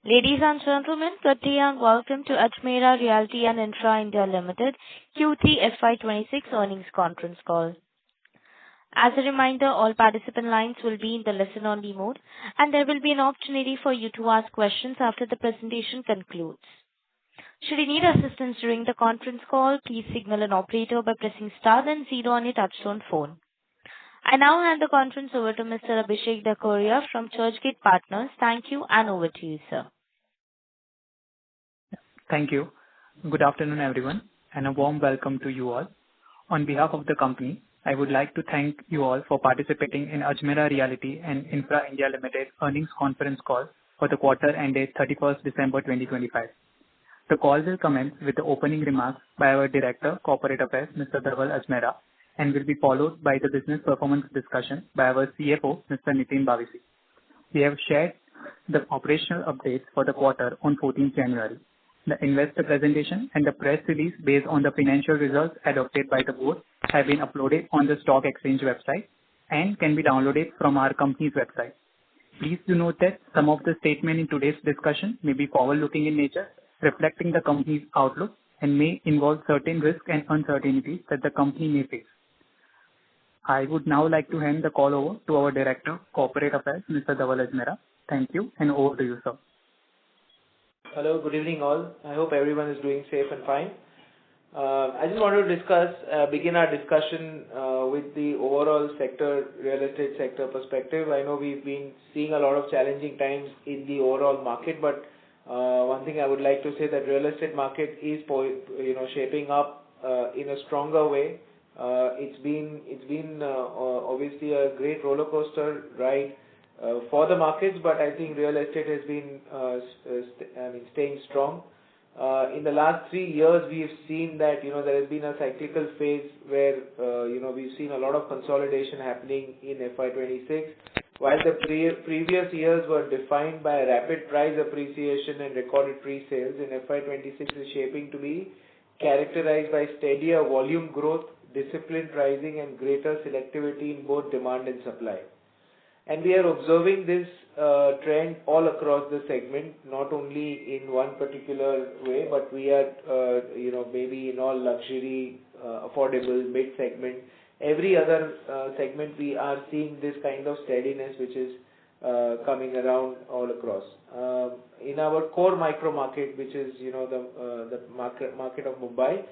Ladies and gentlemen, good day and welcome to Ajmera Realty and Infra India Limited Q3 FY26 earnings conference call. As a reminder, all participant lines will be in the listen-only mode, and there will be an opportunity for you to ask questions after the presentation concludes. Should you need assistance during the conference call, please signal an operator by pressing star then zero on your touchtone phone. I now hand the conference over to Mr. Abhishek Dakoria from Churchgate Partners. Thank you, and over to you, sir. Thank you. Good afternoon, everyone, and a warm welcome to you all. On behalf of the company, I would like to thank you all for participating in Ajmera Realty and Infra India Limited earnings conference call for the quarter ended 31st December 2025. The call will commence with the opening remarks by our Director, Corporate Affairs, Mr. Dhaval Ajmera, and will be followed by the business performance discussion by our CFO, Mr. Nitin Bhavisi. We have shared the operational updates for the quarter on 14th January. The investor presentation and the press release based on the financial results adopted by the board have been uploaded on the stock exchange website and can be downloaded from our company's website. Please do note that some of the statements in today's discussion may be forward-looking in nature, reflecting the company's outlook and may involve certain risks and uncertainties that the company may face. I would now like to hand the call over to our Director, Corporate Affairs, Mr. Dhaval Ajmera. Thank you, and over to you, sir. Hello, good evening all. I hope everyone is doing safe and fine. I just want to begin our discussion with the overall real estate sector perspective. I know we've been seeing a lot of challenging times in the overall market, but one thing I would like to say that real estate market is shaping up in a stronger way. It's been obviously a great roller coaster ride for the markets, but I think real estate has been staying strong. In the last 3 years, we have seen that there has been a cyclical phase where we've seen a lot of consolidation happening in FY26. While the previous years were defined by rapid price appreciation and recorded pre-sales, in FY26 is shaping to be characterized by steadier volume growth, disciplined pricing, and greater selectivity in both demand and supply. And we are observing this trend all across the segment, not only in one particular way, but we are, maybe in all luxury, affordable, mid-segment. Every other segment, we are seeing this kind of steadiness, which is coming around all across. In our core micro market, which is, the market of Mumbai,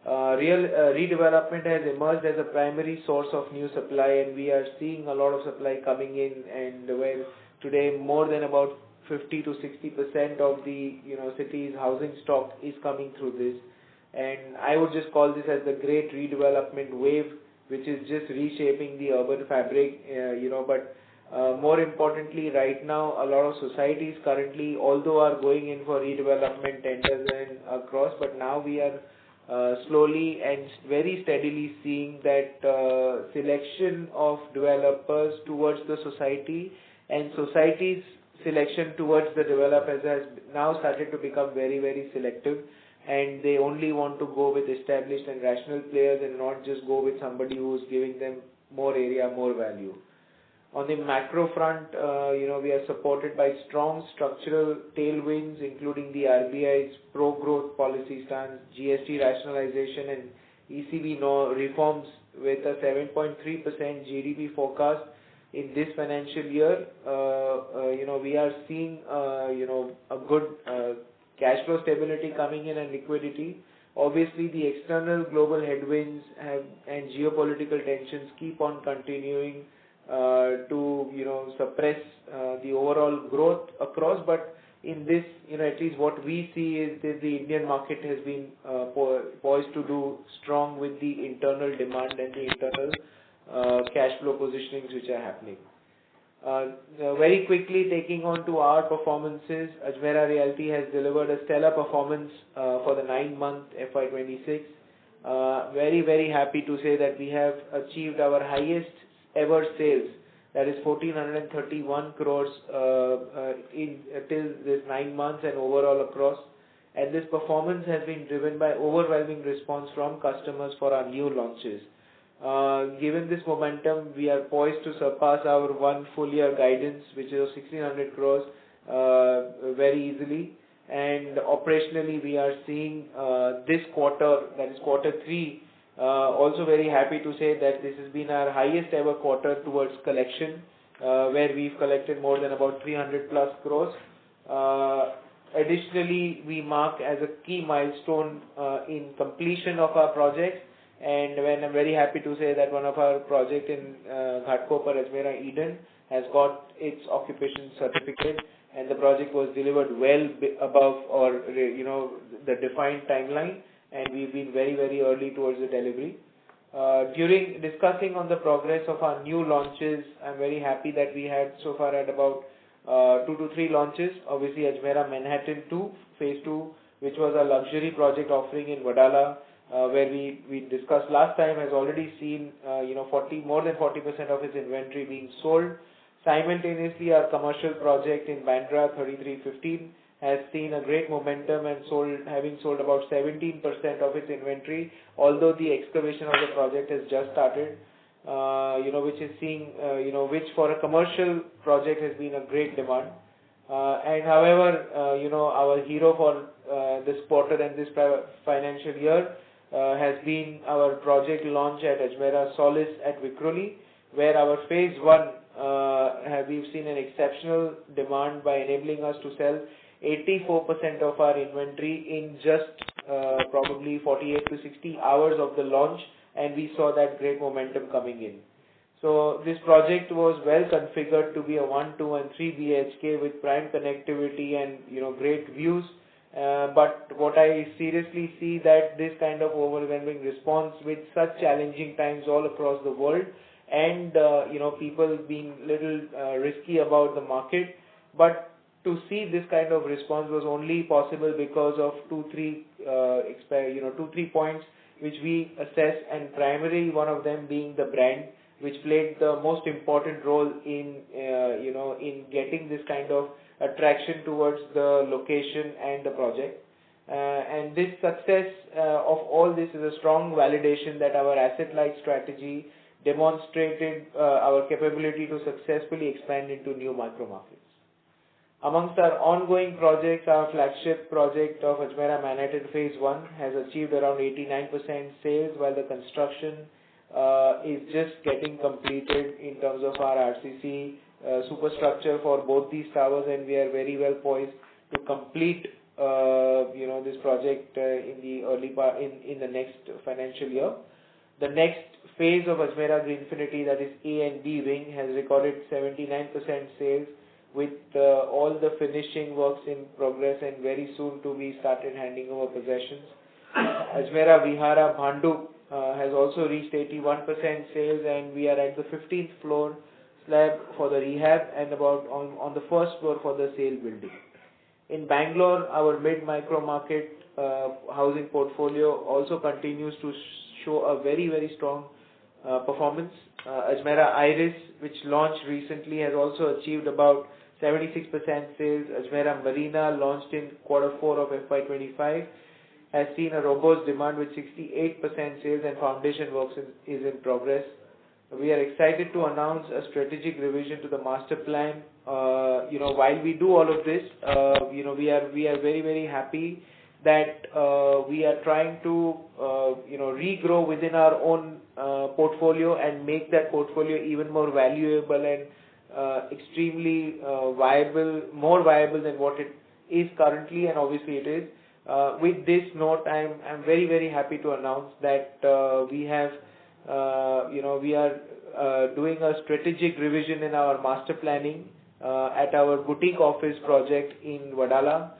redevelopment has emerged as a primary source of new supply, and we are seeing a lot of supply coming in, and where today more than about 50 to 60% of the city's housing stock is coming through this. And I would just call this as the great redevelopment wave, which is just reshaping the urban fabric, but more importantly, right now, a lot of societies currently, although are going in for redevelopment tenders and across, but now we are slowly and very steadily seeing that selection of developers towards the society and society's selection towards the developers has now started to become very, very selective, and they only want to go with established and rational players and not just go with somebody who's giving them more area, more value. On the macro front, we are supported by strong structural tailwinds, including the RBI's pro-growth policy stance, GST rationalization, and ECB reforms with a 7.3% GDP forecast in this financial year. We are seeing, a good cash flow stability coming in and liquidity. Obviously, the external global headwinds and geopolitical tensions keep on continuing to suppress the overall growth across, but in this, at least what we see is that the Indian market has been poised to do strong with the internal demand and the internal cash flow positionings which are happening. Very quickly taking on to our performances, Ajmera Realty has delivered a stellar performance for the 9-month FY26. Very, very happy to say that we have achieved our highest ever sales, that is 1,431 crores till this 9 months and overall across. And this performance has been driven by overwhelming response from customers for our new launches. Given this momentum, we are poised to surpass our one full year guidance, which is 1,600 crores, very easily. And operationally, we are seeing this quarter, that is quarter 3, also very happy to say that this has been our highest ever quarter towards collection, where we've collected more than about 300 plus crores. Additionally, we mark as a key milestone in completion of our projects, and when I'm very happy to say that one of our project in Ghatkopar, Ajmera Eden, has got its occupation certificate, and the project was delivered well above or the defined timeline, and we've been very early towards the delivery. During discussing on the progress of our new launches, I'm very happy that we had so far at about 2 to 3 launches. Obviously, Ajmera Manhattan 2, Phase 2, which was a luxury project offering in Wadala, where we discussed last time, has already seen more than 40% of its inventory being sold. Simultaneously, our commercial project in Bandra 3315 has seen a great momentum and having sold about 17% of its inventory, although the excavation of the project has just started. Which is seeing, which for a commercial project has been a great demand. And however, our hero for this quarter and this financial year has been our project launch at Ajmera Solis at Vikhroli, where our phase 1 we've seen an exceptional demand by enabling us to sell 84% of our inventory in just probably 48 to 60 hours of the launch, and we saw that great momentum coming in. So this project was well configured to be a 1, 2 and 3 BHK with prime connectivity and great views. But what I seriously see that this kind of overwhelming response with such challenging times all across the world, and people being little risky about the market, but to see this kind of response was only possible because of 2-3 points which we assess, and primary one of them being the brand, which played the most important role in in getting this kind of attraction towards the location and the project. And this success of all this is a strong validation that our asset-light strategy demonstrated our capability to successfully expand into new micro markets. Amongst our ongoing projects, our flagship project of Ajmera Manhattan Phase 1 has achieved around 89% sales, while the construction is just getting completed in terms of our RCC superstructure for both these towers, and we are very well poised to complete this project in the early part in the next financial year. The next phase of Ajmera Greenfinity, that is A and B wing, has recorded 79% sales, with all the finishing works in progress and very soon to be started handing over possessions. Ajmera Vihara Bhandu has also reached 81% sales, and we are at the 15th floor slab for the rehab and about on the first floor for the sale building. In Bangalore, our mid-micro market housing portfolio also continues to show a very strong performance. Ajmera Iris, which launched recently, has also achieved about 76% sales. Ajmera Marina, launched in Q4 of FY25, has seen a robust demand with 68% sales, and foundation works is in progress. We are excited to announce a strategic revision to the master plan. While we do all of this, we are very happy that we are trying to regrow within our own portfolio and make that portfolio even more valuable and extremely viable, more viable than what it is currently, and obviously it is. With this note, I'm very happy to announce that we are doing a strategic revision in our master planning at our boutique office project in Wadala,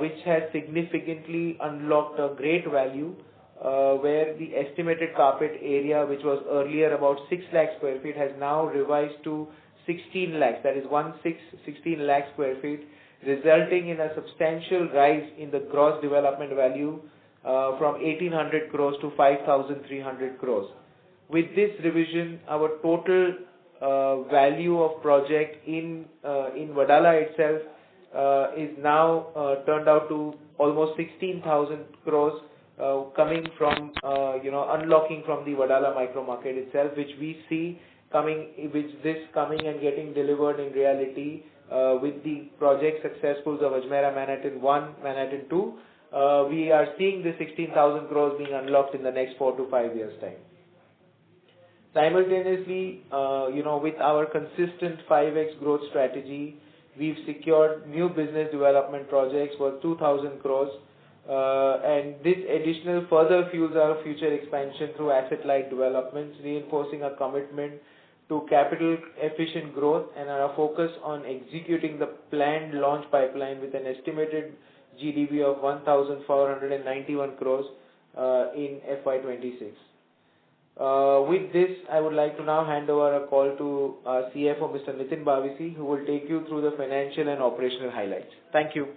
which has significantly unlocked a great value, where the estimated carpet area, which was earlier about 6 lakh square feet, has now revised to 16 lakhs, that is 16 lakh square feet, resulting in a substantial rise in the gross development value from 1800 crores to 5300 crores. With this revision, our total value of project in Wadala itself is now turned out to almost 16,000 crores, coming from unlocking from the Wadala micro market itself, which we see coming and getting delivered in reality with the project successfuls of Ajmera Manhattan 1, Manhattan 2, we are seeing the 16,000 crores being unlocked in the next 4 to 5 years' time. Simultaneously, with our consistent 5x growth strategy, we've secured new business development projects worth 2,000 crores, and this additional further fuels our future expansion through asset-light developments, reinforcing our commitment to capital-efficient growth and our focus on executing the planned launch pipeline with an estimated GDV of 1,491 crores in FY26. With this, I would like to now hand over a call to our CFO, Mr. Nitin Bhavisi, who will take you through the financial and operational highlights. Thank you.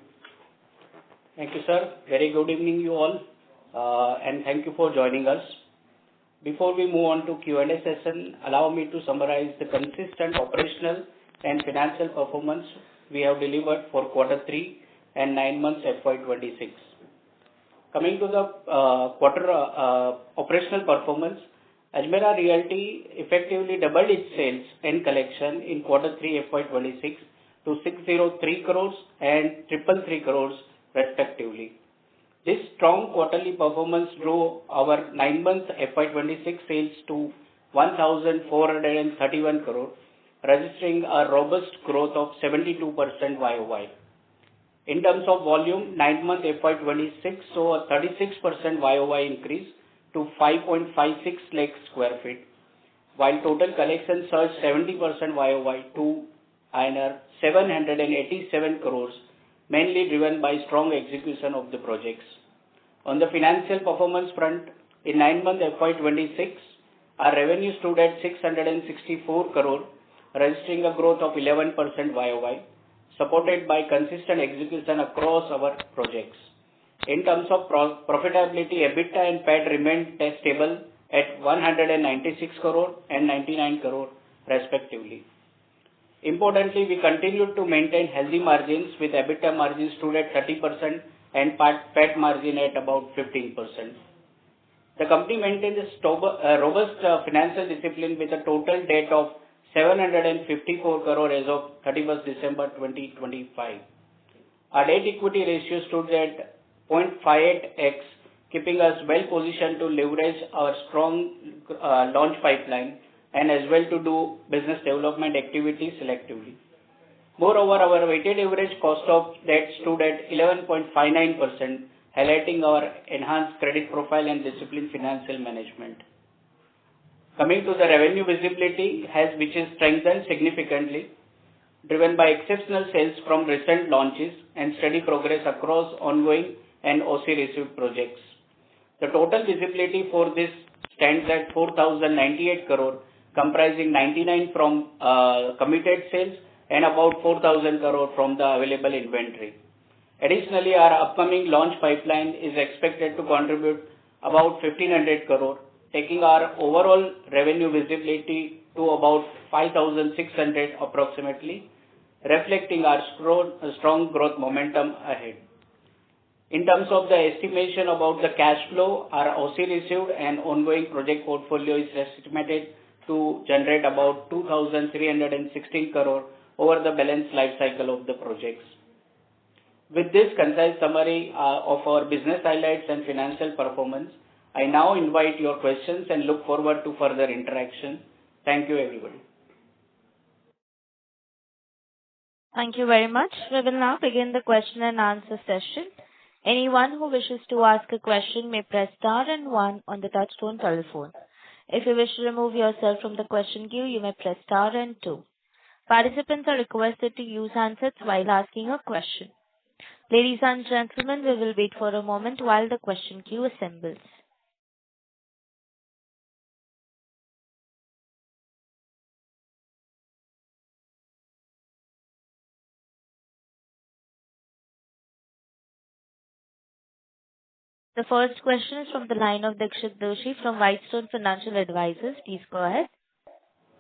Thank you, sir. Very good evening, you all, and thank you for joining us. Before we move on to Q&A session, allow me to summarize the consistent operational and financial performance we have delivered for Q3 and 9 months FY26. Coming to the quarter operational performance, Ajmera Realty effectively doubled its sales and collection in Q3 FY26 to 603 crores and 333 crores respectively. This strong quarterly performance drove our 9 months FY26 sales to 1,431 crore, registering a robust growth of 72% YOY. In terms of volume, 9 month FY26 saw a 36% YOY increase to 5.56 lakh square feet, while total collection surged 70% YOY to INR 787 crores, mainly driven by strong execution of the projects. On the financial performance front, in 9 month FY26, our revenue stood at 664 crore, registering a growth of 11% YOY, supported by consistent execution across our projects. In terms of profitability, EBITDA and PAT remained stable at 196 crore and 99 crore respectively. Importantly, we continued to maintain healthy margins with EBITDA margins stood at 30% and PAT margin at about 15%. The company maintained a robust financial discipline with a total debt of 754 crore as of 31st December 2025. Our debt equity ratio stood at 0.58x, keeping us well positioned to leverage our strong launch pipeline and as well to do business development activities selectively. Moreover, our weighted average cost of debt stood at 11.59%, highlighting our enhanced credit profile and disciplined financial management. Coming to the revenue visibility, which is strengthened significantly, driven by exceptional sales from recent launches and steady progress across ongoing and OC received projects. The total visibility for this stands at 4,098 crore, comprising 99 from committed sales and about 4,000 crore from the available inventory. Additionally, our upcoming launch pipeline is expected to contribute about 1,500 crore, taking our overall revenue visibility to about 5,600 approximately, reflecting our strong growth momentum ahead. In terms of the estimation about the cash flow, our OC received and ongoing project portfolio is estimated to generate about 2,316 crore over the balanced life cycle of the projects. With this concise summary of our business highlights and financial performance, I now invite your questions and look forward to further interaction. Thank you, everybody. Thank you very much. We will now begin the question and answer session. Anyone who wishes to ask a question may press star and 1 on the touchtone telephone. If you wish to remove yourself from the question queue, you may press star and 2. Participants are requested to use handsets while asking a question. Ladies and gentlemen, we will wait for a moment while the question queue assembles. The first question is from the line of Dixit Doshi from Whitestone Financial Advisors. Please go ahead.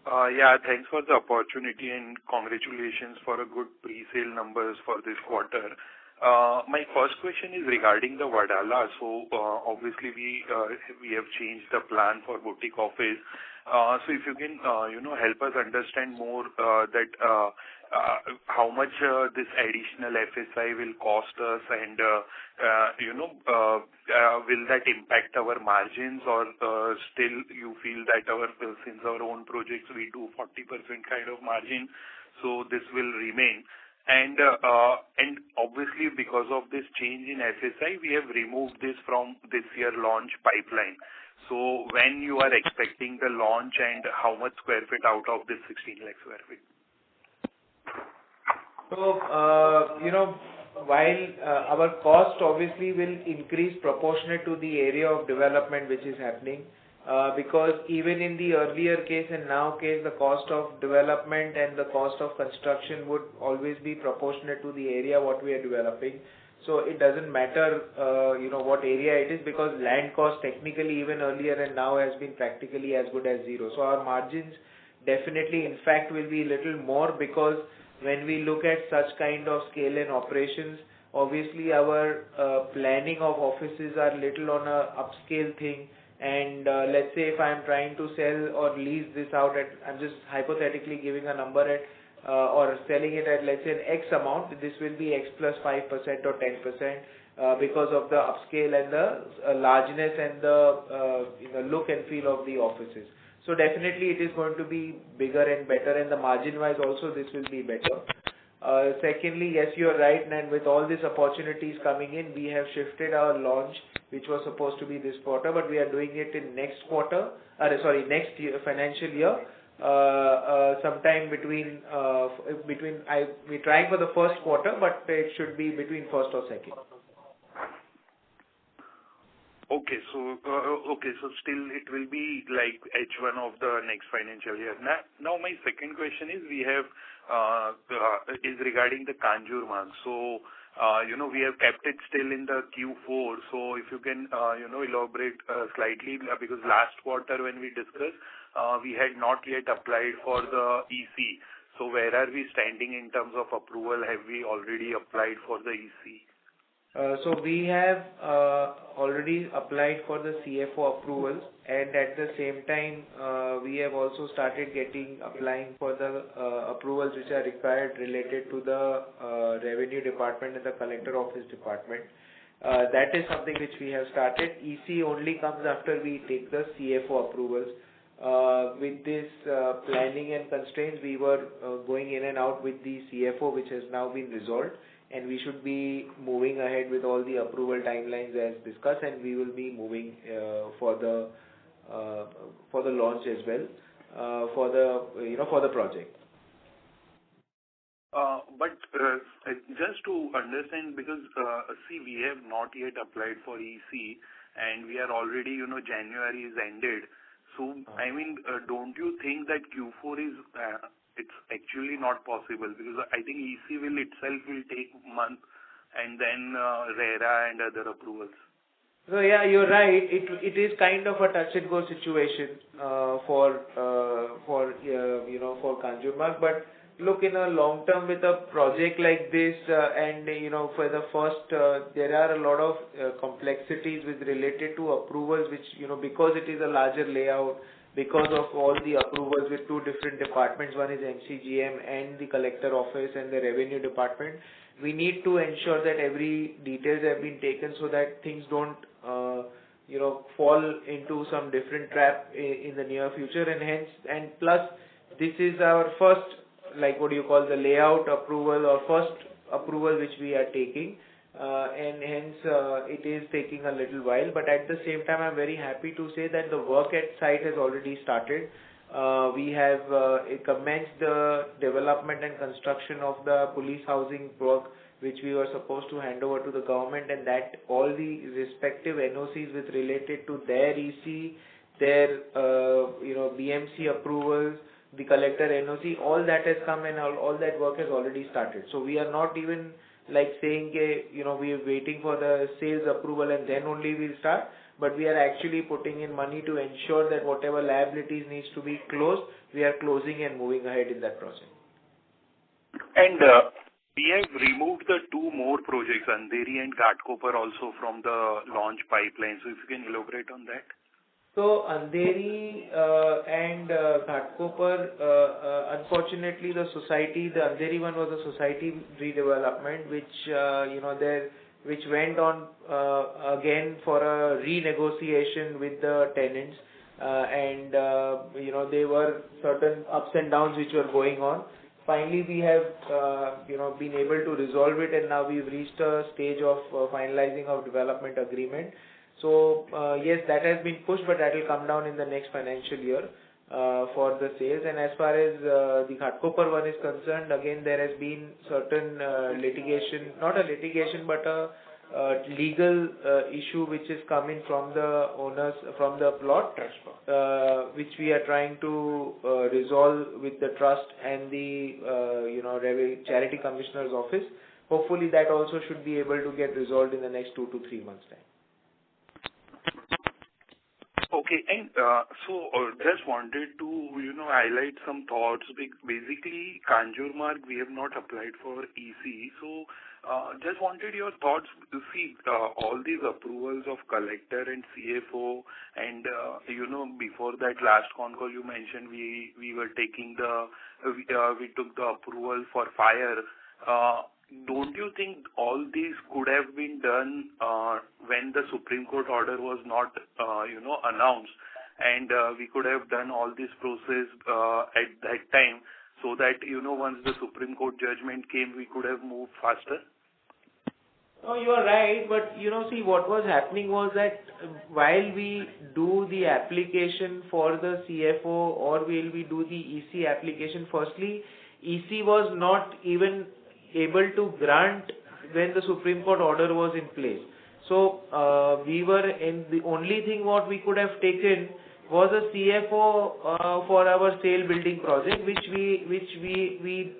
Thanks for the opportunity and congratulations for a good pre-sale numbers for this quarter. My first question is regarding the Wadala. So obviously we have changed the plan for boutique office. So if you can, help us understand more that how much this additional FSI will cost us, and will that impact our margins, or still you feel that since our own projects we do 40% kind of margin, so this will remain. And obviously because of this change in FSI, we have removed this from this year launch pipeline. So when you are expecting the launch, and how much square feet out of this 16 lakh square feet? So, while our cost obviously will increase proportionate to the area of development which is happening, because even in the earlier case and now case, the cost of development and the cost of construction would always be proportionate to the area what we are developing. So it doesn't matter, what area it is, because land cost technically even earlier and now has been practically as good as zero. So our margins definitely, in fact, will be a little more, because when we look at such kind of scale and operations, obviously our planning of offices are little on a upscale thing. And let's say if I'm trying to sell or lease this out at, I'm just hypothetically giving a number at, or selling it at, let's say, an X amount, this will be X plus 5% or 10%, because of the upscale and the largeness and the look and feel of the offices. So definitely it is going to be bigger and better, and the margin wise also this will be better. Secondly, yes, you're right, and with all these opportunities coming in, we have shifted our launch, which was supposed to be this quarter, but we are doing it in next next year, financial year. Sometime we're trying for the first quarter, but it should be between first or second. Okay, so still it will be like H1 of the next financial year. Now my second question is, we have is regarding the Kanjurmarg. So we have kept it still in the Q4. So if you can elaborate slightly, because last quarter when we discussed, we had not yet applied for the EC. So where are we standing in terms of approval? Have we already applied for the EC? So we have already applied for the CFO approvals, and at the same time we have also started applying for the approvals which are required related to the revenue department and the collector office department. That is something which we have started. EC only comes after we take the CFO approvals. With this planning and constraints, we were going in and out with the CFO, which has now been resolved, and we should be moving ahead with all the approval timelines as discussed, and we will be moving for the launch as well, for the project. But just to understand, because we have not yet applied for EC, and we are already, January is ended. So I mean, don't you think that Q4 is it's actually not possible, because I think EC itself will take a month, and then RERA and other approvals. So yeah, you're right. It is kind of a touch and go situation for Kanjurmarg. But look, in a long term with a project like this, and for the first, there are a lot of complexities with related to approvals, which because it is a larger layout, because of all the approvals with two different departments, one is MCGM and the collector office and the revenue department, we need to ensure that every details have been taken so that things don't fall into some different trap in the near future, and plus this is our first, the layout approval or first approval which we are taking, and hence it is taking a little while. But at the same time, I'm very happy to say that the work at site has already started. We have commenced the development and construction of the police housing work, which we were supposed to hand over to the government, and that all the respective NOCs with related to their EC, their BMC approvals, the collector NOC, all that has come, and all that work has already started. So we are not even saying we are waiting for the sales approval and then only we'll start, but we are actually putting in money to ensure that whatever liabilities needs to be closed, we are closing and moving ahead in that project. And we have removed the two more projects, Andheri and Ghatkopar, also from the launch pipeline. So if you can elaborate on that. So Andheri and Ghatkopar, unfortunately, the Andheri one was a society redevelopment, which went on again for a renegotiation with the tenants, and there were certain ups and downs which were going on. Finally, we have been able to resolve it, and now we've reached a stage of finalizing of development agreement. So yes, that has been pushed, but that will come down in the next financial year for the sales. And as far as the Ghatkopar one is concerned, again there has been certain litigation, not a litigation, but a legal issue which is coming from the owners from the plot, which we are trying to resolve with the trust and the charity commissioner's office. Hopefully, that also should be able to get resolved in the next 2 to 3 months' time. Okay, and just wanted to highlight some thoughts. Basically, Kanjurmarg we have not applied for EC, so just wanted your thoughts to see all these approvals of collector and CFO, and before that last con call you mentioned we were taking we took the approval for fire. Don't you think all these could have been done when the Supreme Court order was not, announced, and we could have done all this process at that time, so that once the Supreme Court judgment came, we could have moved faster? No, you are right, but see, what was happening was that while we do the application for the CFO or while we do the EC application, firstly, EC was not even able to grant when the Supreme Court order was in place. So the only thing what we could have taken was a CFO for our sale building project, which we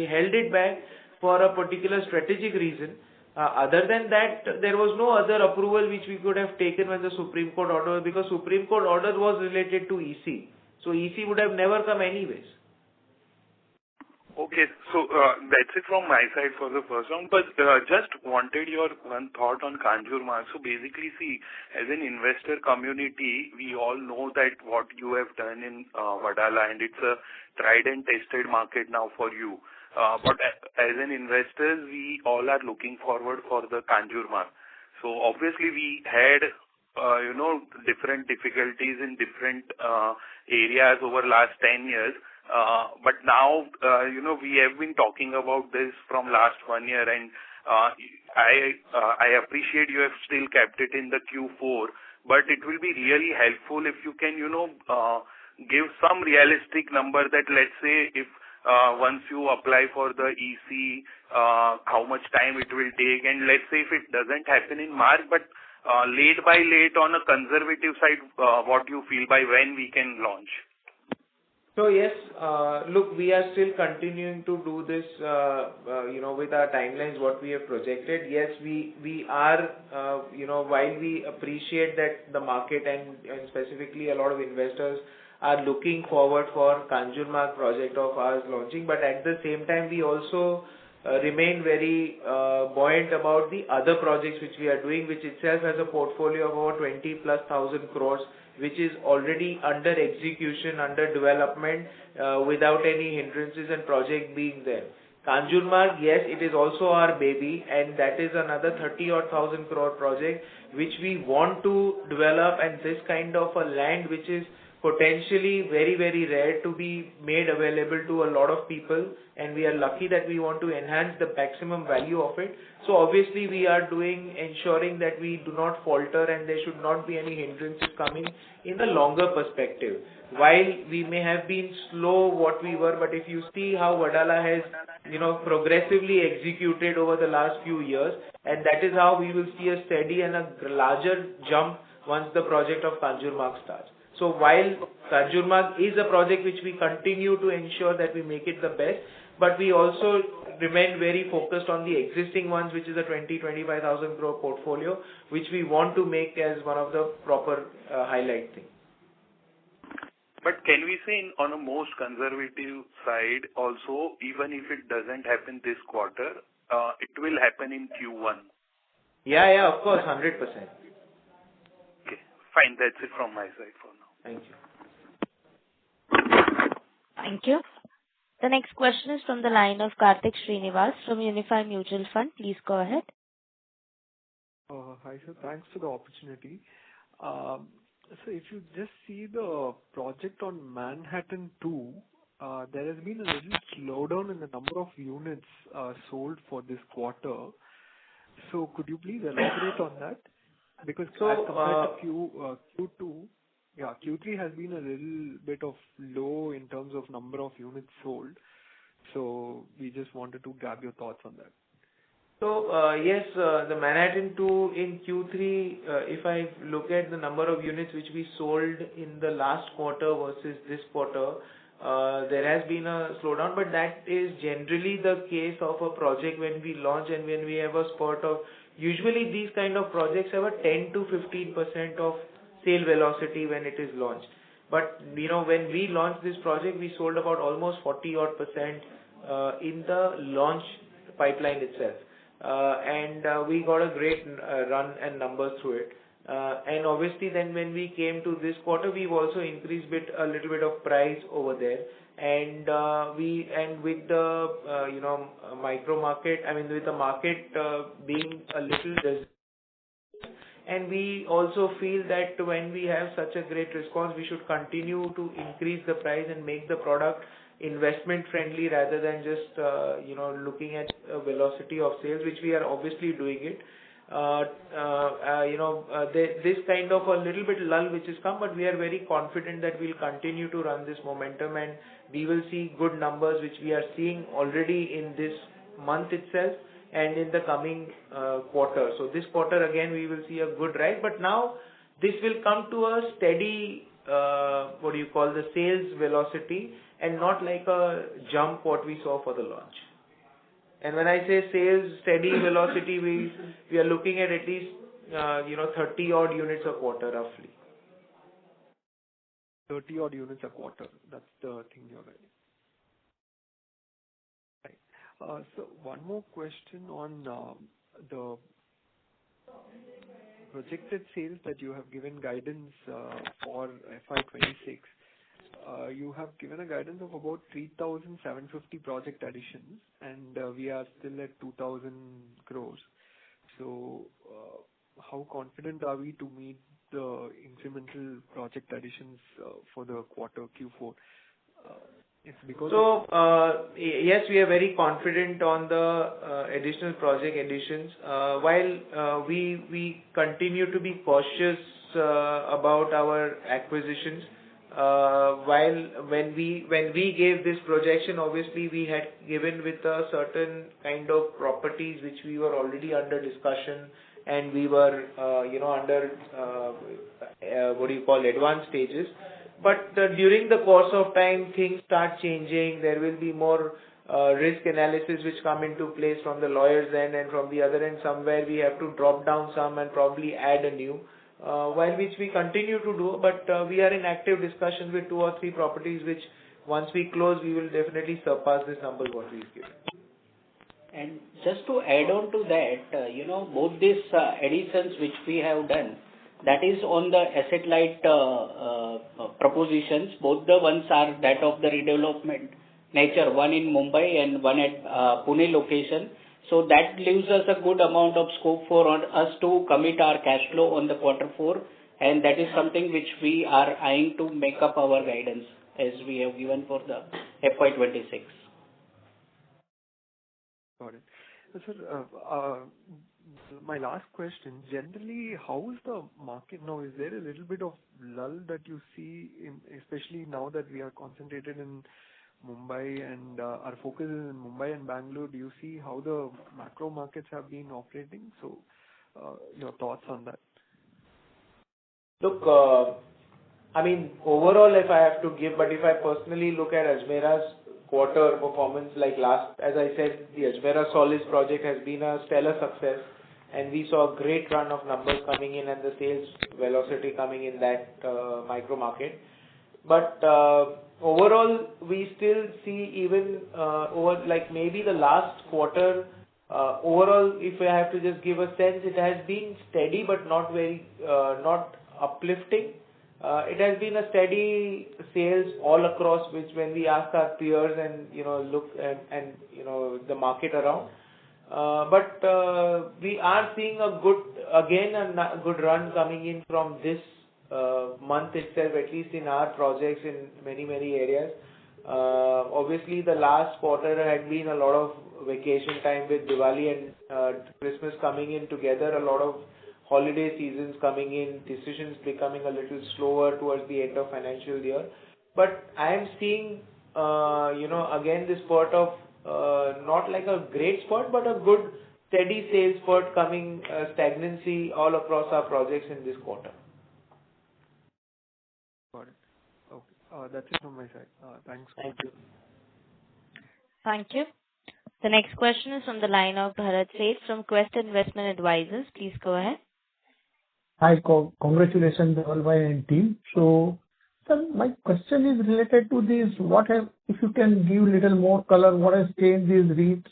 held it back for a particular strategic reason. Other than that, there was no other approval which we could have taken when the Supreme Court order, because Supreme Court order was related to EC. So EC would have never come anyways. Okay, so that's it from my side for the first round, but just wanted your one thought on Kanjurmarg. So basically, see, as an investor community, we all know that what you have done in Wadala, and it's a tried and tested market now for you. But as an investors, we all are looking forward for the Kanjurmarg. So obviously, we had different difficulties in different areas over last 10 years. But now, we have been talking about this from last 1 year, and I appreciate you have still kept it in the Q4, but it will be really helpful if you can, give some realistic number that, let's say, if once you apply for the EC, how much time it will take, and let's say if it doesn't happen in March, but late on a conservative side, what you feel by when we can launch? So yes, look, we are still continuing to do this, with our timelines, what we have projected. Yes, we are, while we appreciate that the market and specifically a lot of investors are looking forward for Kanjurmarg project of ours launching, but at the same time, we also remain very buoyant about the other projects which we are doing, which itself has a portfolio of over 20,000+ crores, which is already under execution, under development, without any hindrances and project being there. Kanjurmarg, yes, it is also our baby, and that is another 30,000 crore project which we want to develop, and this kind of a land which is potentially very, very rare to be made available to a lot of people, and we are lucky that we want to enhance the maximum value of it. So obviously we are ensuring that we do not falter and there should not be any hindrances coming in the longer perspective. While we may have been slow what we were, but if you see how Wadala has, progressively executed over the last few years, and that is how we will see a steady and a larger jump once the project of Kanjurmarg starts. So while Kanjurmarg is a project which we continue to ensure that we make it the best, but we also remain very focused on the existing ones, which is a 25,000 crore portfolio, which we want to make as one of the proper highlight thing. But can we say on a most conservative side also, even if it doesn't happen this quarter, it will happen in Q1? Yeah, of course, 100%. Okay, Fine. That's it from my side for now. Thank you. Thank you. The next question is from the line of Karthik Srinivas from Unifi Mutual Fund. Please go ahead. Hi, sir. Thanks for the opportunity. So if you just see the project on Manhattan 2, there has been a little slowdown in the number of units sold for this quarter. So could you please elaborate on that? Because as compared to Q2, Q3 has been a little bit of low in terms of number of units sold. So we just wanted to grab your thoughts on that. So yes, the Manhattan 2 in Q3, if I look at the number of units which we sold in the last quarter versus this quarter, there has been a slowdown, but that is generally the case of a project when we launch and when we have a spurt of, usually these kind of projects have a 10 to 15% of sale velocity when it is launched. But when we launched this project, we sold about almost 40% in the launch pipeline itself. And we got a great run and numbers through it. And obviously then when we came to this quarter, we've also increased a little bit of price over there. And with the micro market, with the market being a little and we also feel that when we have such a great response, we should continue to increase the price and make the product investment friendly rather than just looking at velocity of sales, which we are obviously doing it. This kind of a little bit lull which has come, but we are very confident that we'll continue to run this momentum and we will see good numbers which we are seeing already in this month itself and in the coming quarter. So this quarter again we will see a good rise, but now this will come to a steady the sales velocity and not like a jump what we saw for the launch. And when I say sales steady velocity, we are looking at least 30 odd units a quarter roughly. 30 odd units a quarter. That's the thing you're writing. Right. So one more question on the projected sales that you have given guidance for FY26. You have given a guidance of about 3,750 project additions, and we are still at 2,000 crores. So, how confident are we to meet the incremental project additions for the quarter Q4? It's because yes, we are very confident on the additional project additions. While we continue to be cautious about our acquisitions. When we gave this projection, obviously we had given with a certain kind of properties which we were already under discussion and we were under advanced stages. But during the course of time, things start changing. There will be more risk analysis which come into place from the lawyers' end, and from the other end, somewhere we have to drop down some and probably add a new. Which we continue to do, but we are in active discussions with 2 or 3 properties which once we close, we will definitely surpass this number what we've given. And just to add on to that, both these additions which we have done, that is on the asset light propositions. Both the ones are that of the redevelopment nature, one in Mumbai and one at Pune location. So that leaves us a good amount of scope for us to commit our cash flow on the quarter 4, and that is something which we are eyeing to make up our guidance as we have given for the FY26. Got it. Sir, my last question, generally, how is the market now? Is there a little bit of lull that you see, especially now that we are concentrated in Mumbai and our focus is in Mumbai and Bangalore? Do you see how the macro markets have been operating? So, your thoughts on that? Look, overall, if I have to give, but if I personally look at Ajmera's quarter performance, like last, as I said, the Ajmera Solis project has been a stellar success, and we saw a great run of numbers coming in and the sales velocity coming in that micro market. But overall, we still see even over like maybe the last quarter, overall, if I have to just give a sense, it has been steady but not very, not uplifting. It has been a steady sales all across, which when we ask our peers and look and the market around. But we are seeing a good run coming in from this month itself, at least in our projects in many areas. Obviously, the last quarter had been a lot of vacation time with Diwali and Christmas coming in together, a lot of holiday seasons coming in, decisions becoming a little slower towards the end of financial year. But I am seeing, again this spurt of not like a great spurt, but a good steady sales spurt coming, stagnancy all across our projects in this quarter. Got it. Okay. That's it from my side. Thanks. Thank you. Thank you. The next question is from the line of Bharat Seth from Quest Investment Advisors. Please go ahead. Hi, congratulations Dhavalbhai and team. So, sir, my question is related to this. If you can give little more color, what has changed this REIT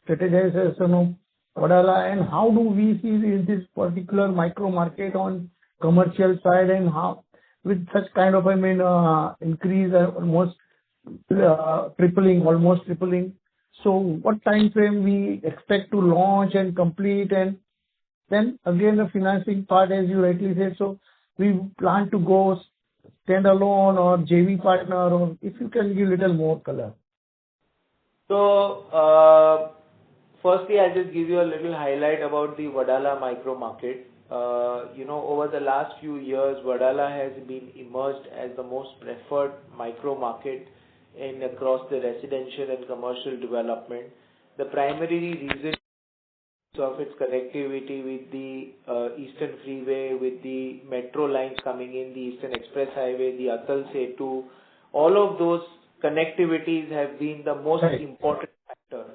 strategization of Wadala, and how do we see this particular micro market on commercial side, and how with such kind of increase almost tripling. So, what time frame we expect to launch and complete, and then again the financing part, as you rightly said. So we plan to go standalone or JV partner, or if you can give little more color. So firstly, I'll just give you a little highlight about the Wadala micro market. Over the last few years, Wadala has been emerged as the most preferred micro market across the residential and commercial development. The primary reason of its connectivity with the Eastern Freeway, with the metro lines coming in, the Eastern Express Highway, the Atal Setu, all of those connectivities have been the most important factor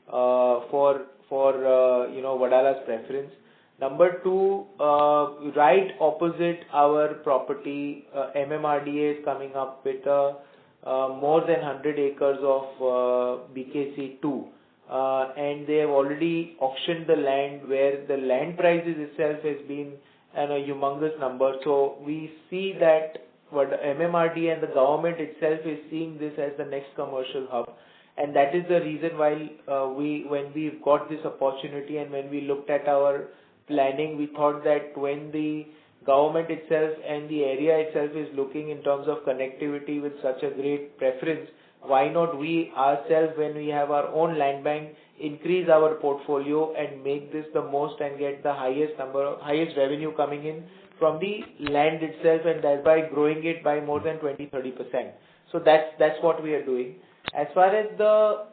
for Wadala's preference. Number two, right opposite our property, MMRDA is coming up with more than 100 acres of BKC2. And they have already auctioned the land, where the land prices itself has been a humongous number. So we see that what MMRD and the government itself is seeing this as the next commercial hub, and that is the reason why when we got this opportunity and when we looked at our planning, we thought that when the government itself and the area itself is looking in terms of connectivity with such a great preference, why not we ourselves, when we have our own land bank, increase our portfolio and make this the most and get the highest revenue coming in from the land itself, and thereby growing it by more than 20-30%. So that's what we are doing. As far as the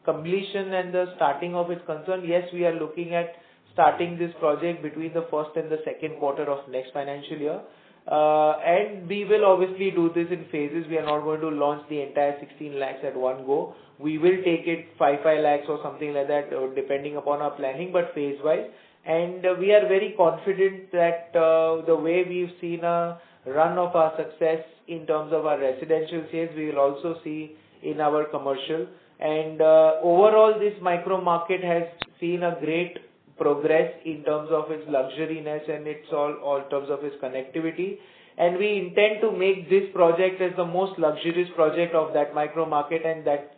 completion and the starting of its concerned, yes, we are looking at starting this project between the first and the second quarter of next financial year. And we will obviously do this in phases. We are not going to launch the entire 16 lakhs at one go. We will take it 5 lakhs or something like that, depending upon our planning, but phase wise. And we are very confident that the way we've seen a run of our success in terms of our residential sales, we will also see in our commercial. And overall, this micro market has seen a great progress in terms of its luxuriness and its all terms of its connectivity, and we intend to make this project as the most luxurious project of that micro market and that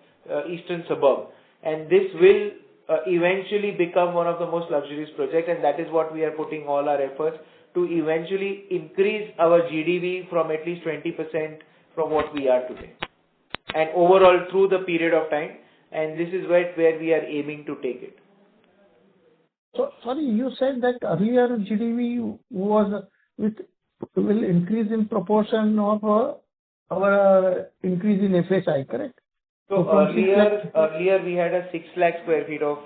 eastern suburb, and this will eventually become one of the most luxurious projects, and that is what we are putting all our efforts to eventually increase our GDV from at least 20% from what we are today, and overall through the period of time, and this is where we are aiming to take it. So, sorry, you said that earlier GDV will increase in proportion of our increase in FSI, correct? So earlier we had a 6 lakh square feet of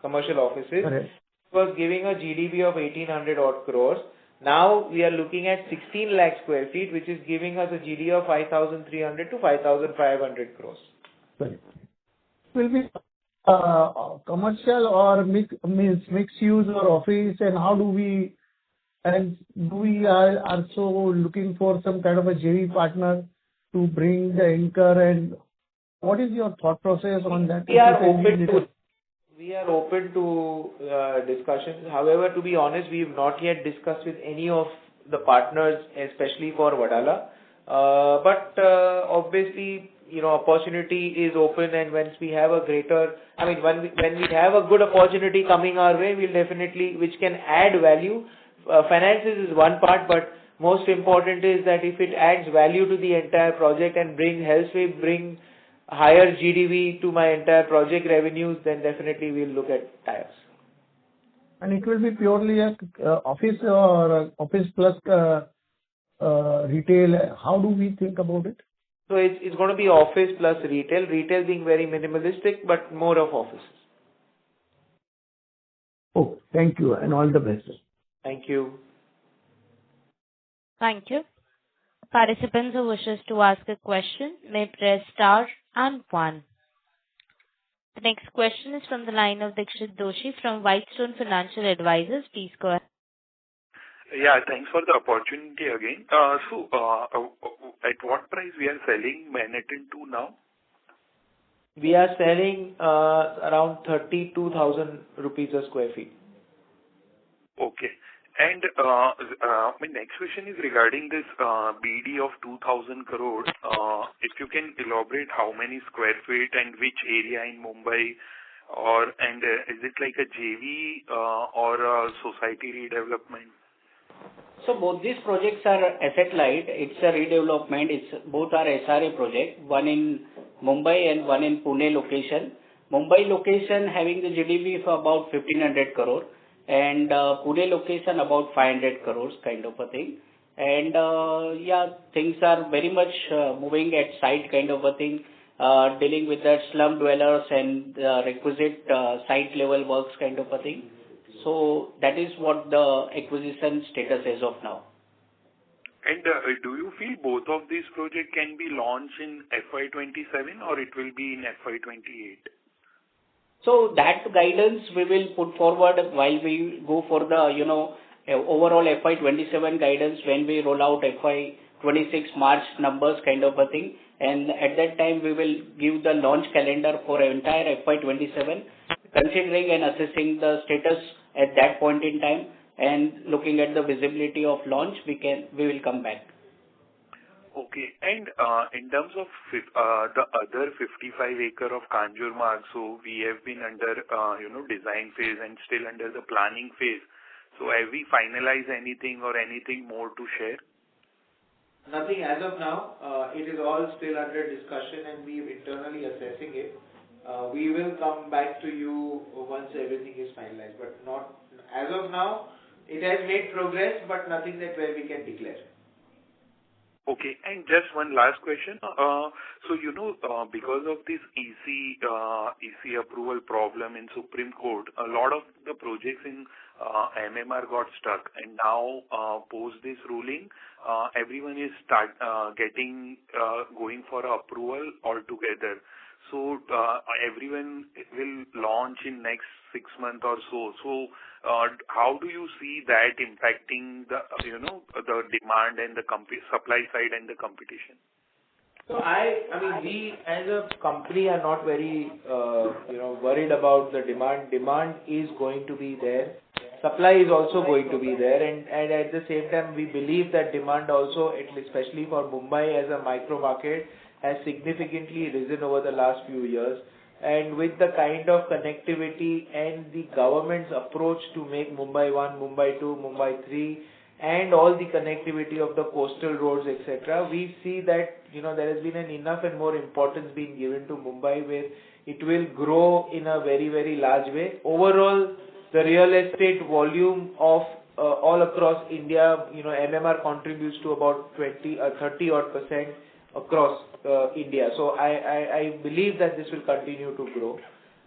commercial offices. Correct. It was giving a GDV of 1800 odd crores. Now we are looking at 16 lakh square feet, which is giving us a GDV of 5300 to 5500 crores. Right. Will be commercial or mixed use or office, and how do we are also looking for some kind of a JV partner to bring the anchor, and what is your thought process on that? We are open to discussions. However, to be honest, we have not yet discussed with any of the partners, especially for Wadala. But obviously, opportunity is open, and once we have a greater, when we have a good opportunity coming our way, we'll definitely, which can add value. Finances is one part, but most important is that if it adds value to the entire project and helps me bring higher GDV to my entire project revenues, then definitely we'll look at tires. And it will be purely a office or office plus retail. How do we think about it? So it's going to be office plus retail. Retail being very minimalistic, but more of offices. Oh, thank you, and all the best. Thank you. Thank you. Participants who wishes to ask a question may press star and 1. The next question is from the line of Dixit Doshi from Whitestone Financial Advisors. Please go ahead. Yeah, thanks for the opportunity again. So, at what price we are selling Manhattan 2 now? We are selling around 32,000 rupees a square feet. Okay. And my next question is regarding this BD of 2,000 crore. If you can elaborate how many square feet and which area in Mumbai, and is it like a JV or a society redevelopment? So both these projects are asset light. It's a redevelopment. Both are SRA project. One in Mumbai and one in Pune location. Mumbai location having the GDV of about 1,500 crore. And Pune location about 500 crores kind of a thing. And things are very much moving at site kind of a thing, dealing with the slum dwellers and requisite site level works kind of a thing. So that is what the acquisition status is of now. And do you feel both of these projects can be launched in FY27 or it will be in FY28? So that guidance we will put forward while we go for the, overall FY27 guidance when we roll out FY26 March numbers kind of a thing. And at that time, we will give the launch calendar for entire FY27, considering and assessing the status at that point in time and looking at the visibility of launch, we will come back. Okay. And in terms of the other 55-acre of Kanjurmarg, so we have been under, design phase and still under the planning phase. So have we finalized anything or anything more to share? Nothing as of now. It is all still under discussion and we are internally assessing it. We will come back to you once everything is finalized, but not as of now. It has made progress, but nothing that where we can declare. Okay. And just one last question. So, because of this EC approval problem in Supreme Court, a lot of the projects in MMR got stuck. And now, post this ruling, everyone is going for approval altogether. So, everyone will launch in next 6 months or so. So, how do you see that impacting the, the demand and the supply side and the competition? So we as a company are not very, worried about the demand. Demand is going to be there. Supply is also going to be there. And at the same time, we believe that demand also, especially for Mumbai as a micro market, has significantly risen over the last few years. And with the kind of connectivity and the government's approach to make Mumbai 1, Mumbai 2, Mumbai 3, and all the connectivity of the coastal roads, etc., we see that, there has been enough and more importance being given to Mumbai where it will grow in a very, very large way. Overall, the real estate volume of all across India, MMR contributes to about 30 odd percent across India. So I believe that this will continue to grow.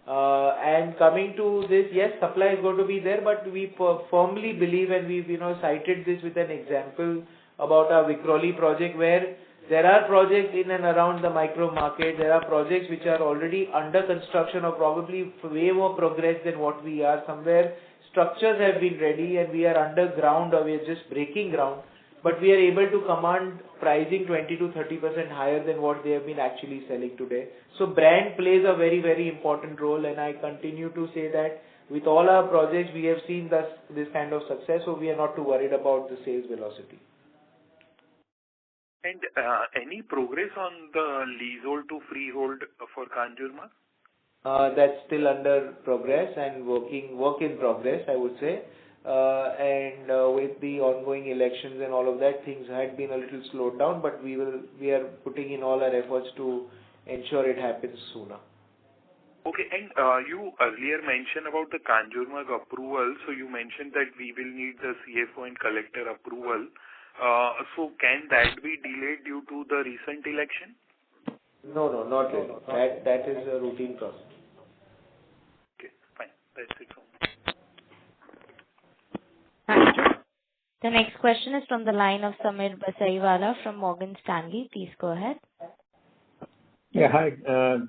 And coming to this, yes, supply is going to be there, but we firmly believe, and we've cited this with an example about our Vikhroli project, where there are projects in and around the micro market. There are projects which are already under construction or probably way more progress than what we are. Somewhere structures have been ready and we are underground or we are just breaking ground. but we are able to command pricing 20 to 30% higher than what they have been actually selling today. So brand plays a very, very important role, and I continue to say that with all our projects, we have seen this kind of success, so we are not too worried about the sales velocity. And any progress on the leasehold to freehold for Kanjurmarg? That's still under progress and work in progress, I would say. With the ongoing elections and all of that, things had been a little slowed down, but we are putting in all our efforts to ensure it happens sooner. Okay, and you earlier mentioned about the Kanjurmarg approval, so you mentioned that we will need the CFO and collector approval. So can that be delayed due to the recent election? No, not really. That is a routine process. Okay, fine. That's it from me. Thank you. The next question is from the line of Samir Basaiwala from Morgan Stanley. Please go ahead. Yeah, hi.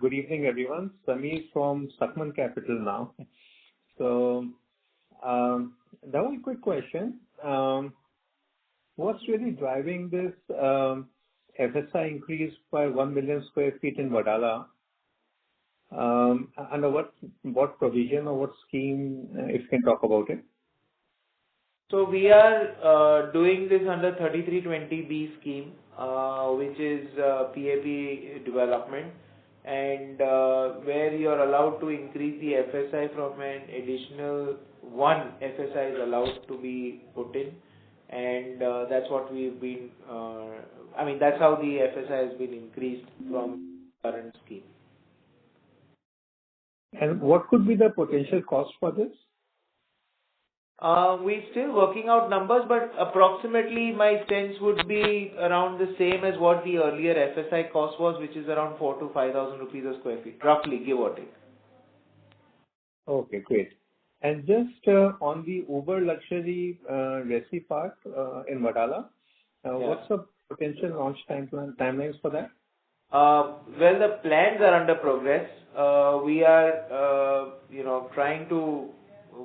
Good evening, everyone. Samir from Sakman Capital now. So, that was a quick question. What's really driving this FSI increase by 1 million square feet in Wadala? Under what provision or what scheme, if you can talk about it? So we are doing this under 3320B scheme, which is PAP development, and where you are allowed to increase the FSI from an additional 1 FSI is allowed to be put in, and that's what we've been. That's how the FSI has been increased from current scheme. And what could be the potential cost for this? We're still working out numbers, but approximately my sense would be around the same as what the earlier FSI cost was, which is around 4,000 to 5,000 rupees a square feet, roughly, give or take. Okay, great. And just on the Uber luxury resi part in Wadala, what's the potential launch timelines for that? Well, the plans are under progress. We are, trying to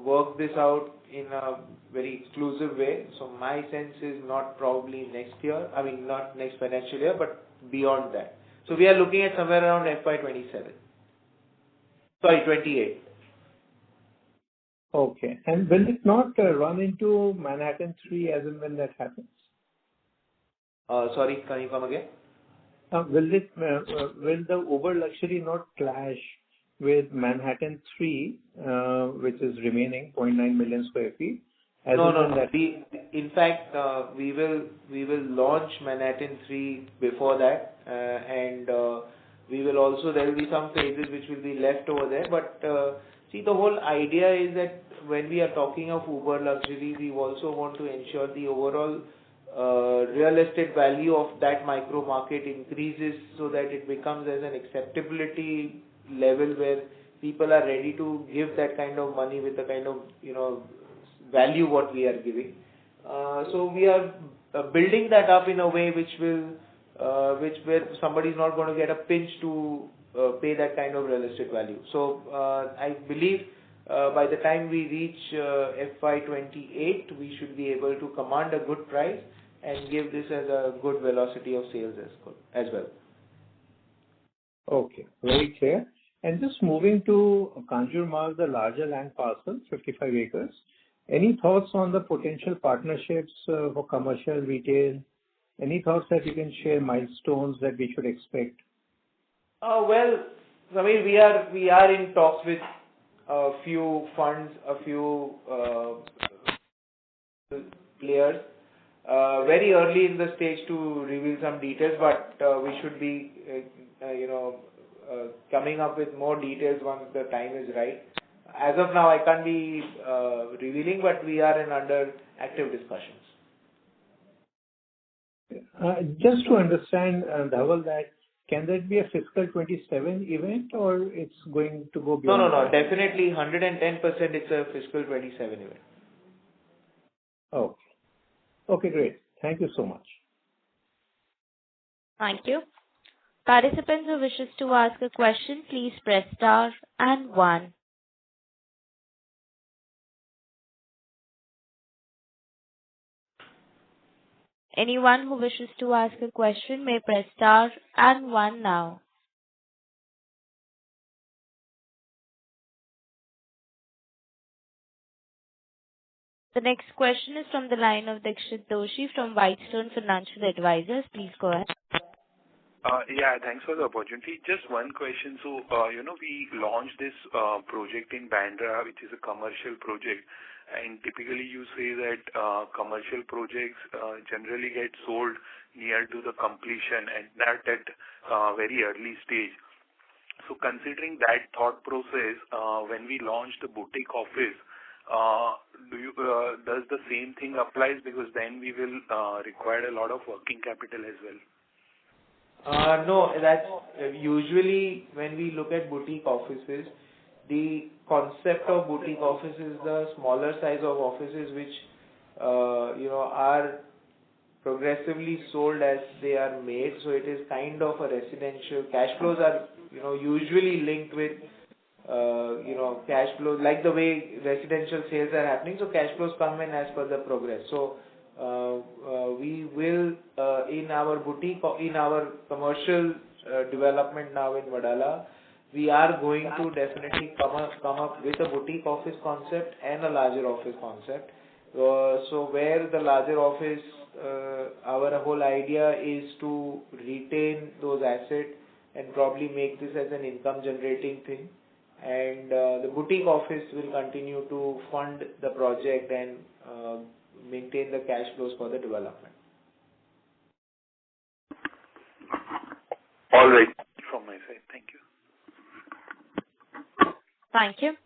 work this out in a very exclusive way. So my sense is not probably next year. Not next financial year, but beyond that. So we are looking at somewhere around FY27. Sorry, 28. Okay. And will it not run into Manhattan 3 as and when that happens? Sorry, can you come again? Will the Uber luxury not clash with Manhattan 3, which is remaining 0.9 million square feet? No. In fact, we will launch Manhattan 3 before that, and there will be some phases which will be left over there. But see, the whole idea is that when we are talking of Uber luxury, we also want to ensure the overall real estate value of that micro market increases so that it becomes as an acceptability level where people are ready to give that kind of money with the kind of value what we are giving. So we are building that up in a way where somebody is not going to get a pinch to pay that kind of real estate value. So I believe by the time we reach FY28, we should be able to command a good price and give this as a good velocity of sales as well. Okay, very clear. And just moving to Kanjurmarg, the larger land parcel, 55 acres. Any thoughts on the potential partnerships for commercial, retail? Any thoughts that you can share, milestones that we should expect? Well, Samir, we are in talks with a few funds, a few players. Very early in the stage to reveal some details, but we should be, coming up with more details once the time is right. As of now, I can't be revealing, but we are under active discussions. Just to understand, Dhaval, that can that be a fiscal 27 event or it's going to go beyond? No. Definitely 110% it's a fiscal 27 event. Okay, great. Thank you so much. Thank you. Participants who wishes to ask a question, please press star and 1. Anyone who wishes to ask a question may press star and one now. The next question is from the line of Dixit Doshi from Whitestone Financial Advisors. Please go ahead. Yeah, thanks for the opportunity. Just one question. So, we launched this project in Bandra, which is a commercial project, and typically you say that commercial projects generally get sold near to the completion and not at very early stage. So, considering that thought process, when we launched the boutique office, does the same thing applies, because then we will require a lot of working capital as well? No, that's usually when we look at boutique offices, the concept of boutique office is the smaller size of offices which are progressively sold as they are made. So it is kind of a residential. Cash flows are usually linked with cash flows, like the way residential sales are happening. So cash flows come in as per the progress. So we will in our boutique, in our commercial development now in Wadala, we are going to definitely come up with a boutique office concept and a larger office concept. So where the larger office, our whole idea is to retain those assets and probably make this as an income generating thing. And the boutique office will continue to fund the project and maintain the cash flows for the development. All right. From my side. Thank you. Thank you.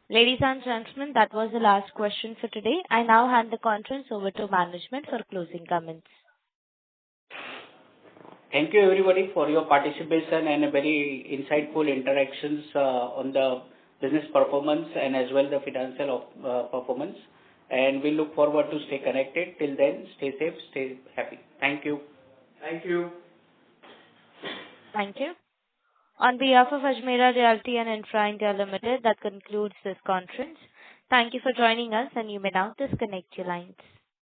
Ladies and gentlemen, that was the last question for today. I now hand the conference over to management for closing comments. Thank you everybody for your participation and very insightful interactions on the business performance and as well the financial performance. And we look forward to stay connected. Till then, stay safe, stay happy. Thank you. Thank you. Thank you. On behalf of Ajmera Realty and Infra India Limited, that concludes this conference. Thank you for joining us, and you may now disconnect your lines.